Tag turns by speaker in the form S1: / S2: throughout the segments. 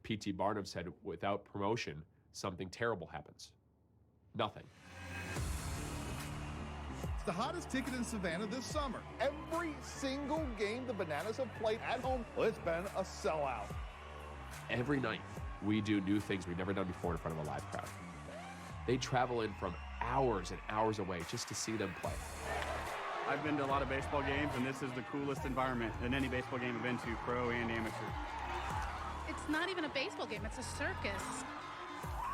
S1: P.T. Barnum said, without promotion, something terrible happens. Nothing.
S2: It's the hottest ticket in Savannah this summer. Every single game the Bananas have played at home, well, it's been a sellout.
S1: Every night, we do new things we've never done before in front of a live crowd. They travel in from hours and hours away just to see them play.
S3: I've been to a lot of baseball games, and this is the coolest environment than any baseball game I've been to, pro and amateur.
S4: It's not even a baseball game, it's a circus.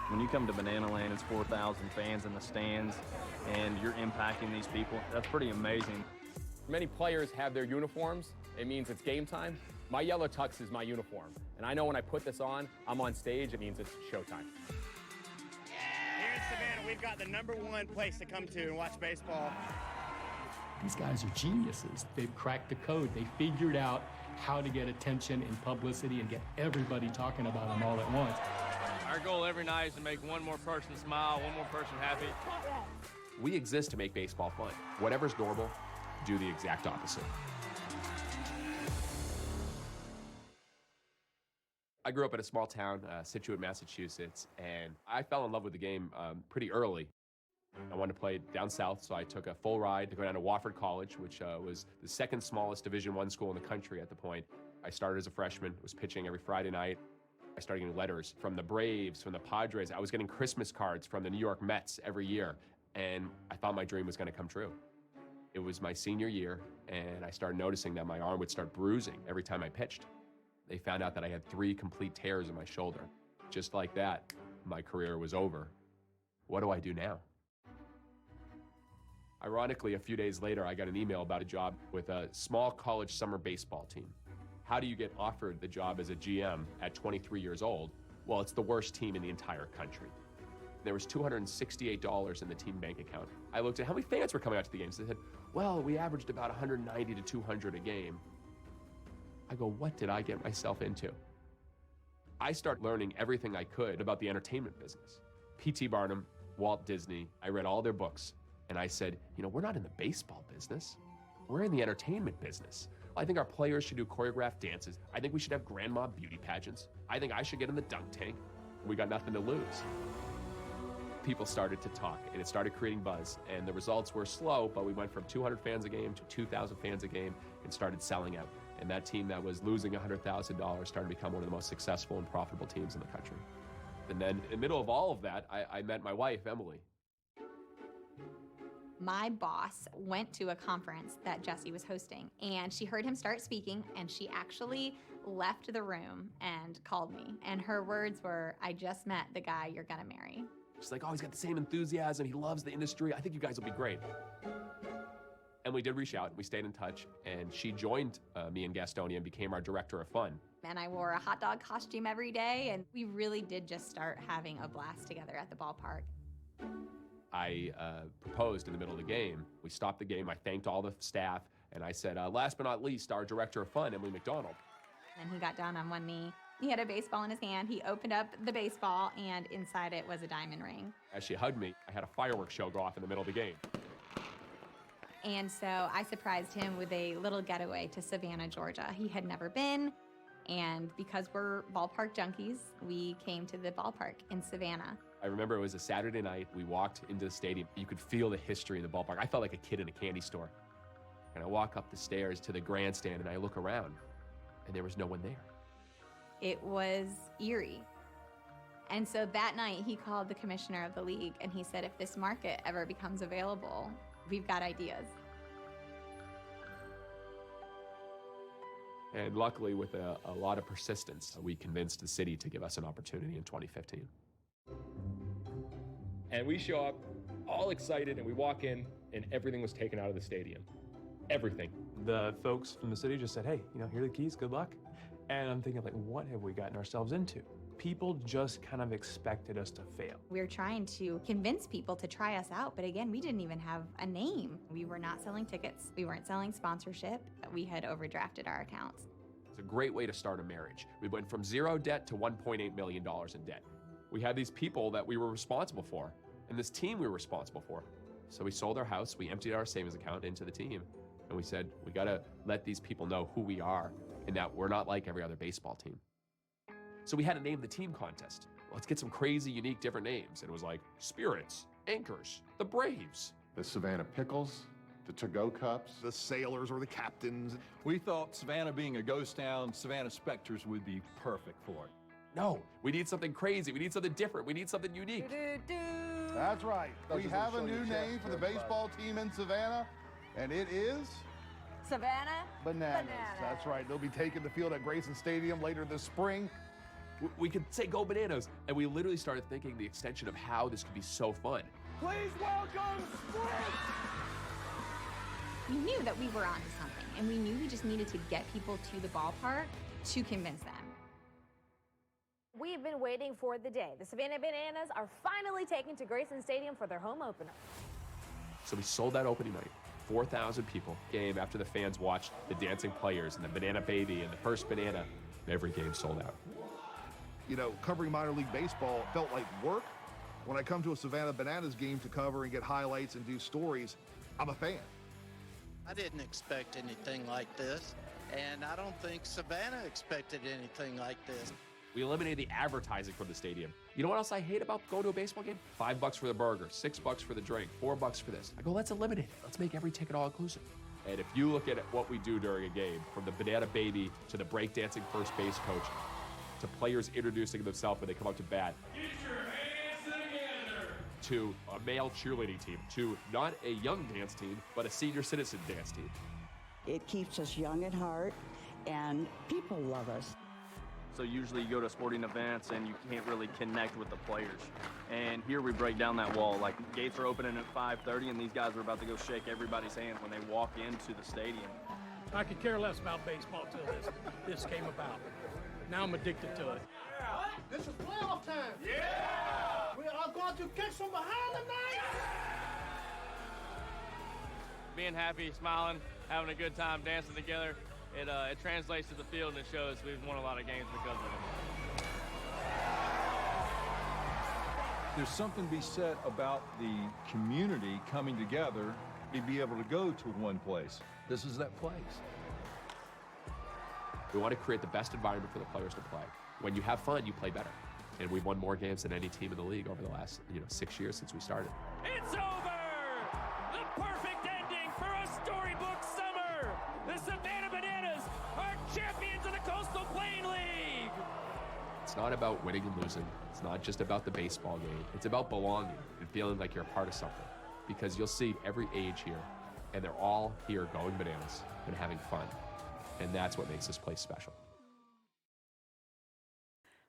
S5: When you come to Banana Land, it's 4,000 fans in the stands, and you're impacting these people. That's pretty amazing.
S6: Many players have their uniforms. It means it's game time. My yellow tux is my uniform, and I know when I put this on, I'm on stage, it means it's showtime.
S7: Here in Savannah, we've got the #1 place to come to and watch baseball.
S8: These guys are geniuses. They've cracked the code. They figured out how to get attention and publicity and get everybody talking about them all at once.
S5: Our goal every night is to make one more person smile, one more person happy.
S1: We exist to make baseball fun. Whatever's normal, do the exact opposite. I grew up in a small town, Scituate, Massachusetts, and I fell in love with the game pretty early. I wanted to play down south, so I took a full ride to go down to Wofford College, which was the second smallest Division I school in the country at the point. I started as a freshman, was pitching every Friday night. I started getting letters from the Braves, from the Padres. I was getting Christmas cards from the New York Mets every year, and I thought my dream was going to come true. It was my senior year, and I started noticing that my arm would start bruising every time I pitched. They found out that I had 3 complete tears in my shoulder. Just like that, my career was over. What do I do now? Ironically, a few days later, I got an email about a job with a small college summer baseball team. How do you get offered the job as a GM at 23 years old? Well, it's the worst team in the entire country. There was $268 in the team bank account. I looked at how many fans were coming out to the games. They said, well, we averaged about 190 to 200 a game. I go, what did I get myself into? I started learning everything I could about the entertainment business. P.T. Barnum, Walt Disney, I read all their books. And I said, you know, we're not in the baseball business. We're in the entertainment business. I think our players should do choreographed dances. I think we should have grandma beauty pageants. I think I should get in the dunk tank. We got nothing to lose. People started to talk, and it started creating buzz. And the results were slow, but we went from 200 fans a game to 2,000 fans a game and started selling out. And that team that was losing $100,000 started to become one of the most successful and profitable teams in the country. And then in the middle of all of that, I met my wife, Emily.
S9: My boss went to a conference that Jesse was hosting, and she heard him start speaking, and she actually left the room and called me. And her words were, I just met the guy you're gonna marry.
S1: She's like, oh, he's got the same enthusiasm. He loves the industry. I think you guys will be great. And we did reach out. We stayed in touch, and she joined me in Gastonia and became our director of fun.
S9: And I wore a hot dog costume every day, and we really did just start having a blast together at the ballpark.
S1: I proposed in the middle of the game. We stopped the game. I thanked all the staff, and I said, last but not least, our director of fun, Emily McDonald.
S9: And he got down on one knee. He had a baseball in his hand. He opened up the baseball, and inside it was a diamond ring. As
S1: she hugged me, I had a fireworks show go off in the middle of the game.
S9: And so I surprised him with a little getaway to Savannah, Georgia. He had never been, and because we're ballpark junkies, we came to the ballpark in Savannah.
S1: I remember it was a Saturday night. We walked into the stadium. You could feel the history of the ballpark. I felt like a kid in a candy store. And I walk up the stairs to the grandstand, and I look around, and there was no one there.
S9: It was eerie. And so that night, he called the commissioner of the league, and he said, if this market ever becomes available, we've got ideas.
S1: And luckily, with a lot of persistence, we convinced the city to give us an opportunity in 2015.
S6: And we show up all excited, and we walk in, and everything was taken out of the stadium. Everything.
S10: The folks from the city just said, hey, you know, here are the keys, good luck. And I'm thinking, like, what have we gotten ourselves into? People just kind of expected us to fail.
S9: We were trying to convince people to try us out, but again, we didn't even have a name. We were not selling tickets. We weren't selling sponsorship. We had overdrafted our accounts.
S1: It's a great way to start a marriage. We went from zero debt to $1.8 million in debt. We had these people that we were responsible for, and this team we were responsible for. So we sold our house, we emptied our savings account into the team, and we said, we gotta let these people know who we are and that we're not like every other baseball team. So we had to name the team contest. Let's get some crazy, unique, different names. And it was like Spirits, Anchors, the Braves.
S11: The Savannah Pickles, the To-Go Cups.
S2: The sailors or the captains.
S12: We thought Savannah being a ghost town, Savannah Specters would be perfect for it.
S1: No, we need something crazy. We need something different. We need something unique.
S2: That's right. We have a new name for the baseball team in Savannah, and it is
S13: Savannah
S2: Bananas. That's right. They'll be taking the field at Grayson Stadium later this spring.
S1: We could say Go Bananas, and we literally started thinking the extension of how this could be so fun.
S2: Please welcome Sprint!
S9: We knew that we were onto something, and we knew we just needed to get people to the ballpark to convince them.
S13: We've been waiting for the day. The Savannah Bananas are finally taken to Grayson Stadium for their home opener.
S1: So we sold that opening night. 4,000 people game after the fans watched the dancing players and the banana baby and the first banana. Every game sold out.
S2: You know, covering minor league baseball felt like work. When I come to a Savannah Bananas game to cover and get highlights and do stories, I'm a fan.
S14: I didn't expect anything like this, and I don't think Savannah expected anything like this.
S1: We eliminated the advertising from the stadium. You know what else I hate about going to a baseball game? $5 for the burger, $6 for the drink, $4 for this. I go, let's eliminate it. Let's make every ticket all inclusive. And if you look at what we do during a game, from the banana baby to the breakdancing first base coach, to players introducing themselves when they come up to bat,
S15: get your hands together,
S1: to a male cheerleading team, to not a young dance team, but a senior citizen dance team.
S16: It keeps us young at heart, and people love us.
S5: So usually you go to sporting events and you can't really connect with the players. And here we break down that wall. Like, gates are opening at 5:30 and these guys are about to go shake everybody's hand when they walk into the stadium.
S17: I could care less about baseball till this came about. Now I'm addicted to it.
S15: Yeah. This is playoff time. Yeah! We are going to kick from behind tonight.
S18: Being happy, smiling, having a good time, dancing together. It translates to the field and it shows we've won a lot of games because of it.
S12: There's something to be said about the community coming together to be able to go to one place. This is that place.
S1: We want to create the best environment for the players to play. When you have fun, you play better. And we've won more games than any team in the league over the last 6 years since we started.
S15: It's over! The perfect ending for a storybook summer! The Savannah Bananas are champions of the Coastal Plain League!
S1: It's not about winning and losing. It's not just about the baseball game. It's about belonging and feeling like you're a part of something. Because you'll see every age here, and they're all here going bananas and having fun. And that's what makes this place special.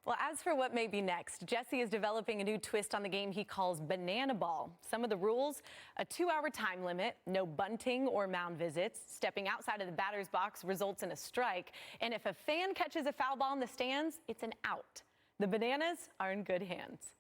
S19: Well, as for what may be next, Jesse is developing a new twist on the game he calls Banana Ball. Some of the rules: a 2-hour time limit, no bunting or mound visits, stepping outside of the batter's box results in a strike, and if a fan catches a foul ball in the stands, it's an out. The Bananas are in good hands.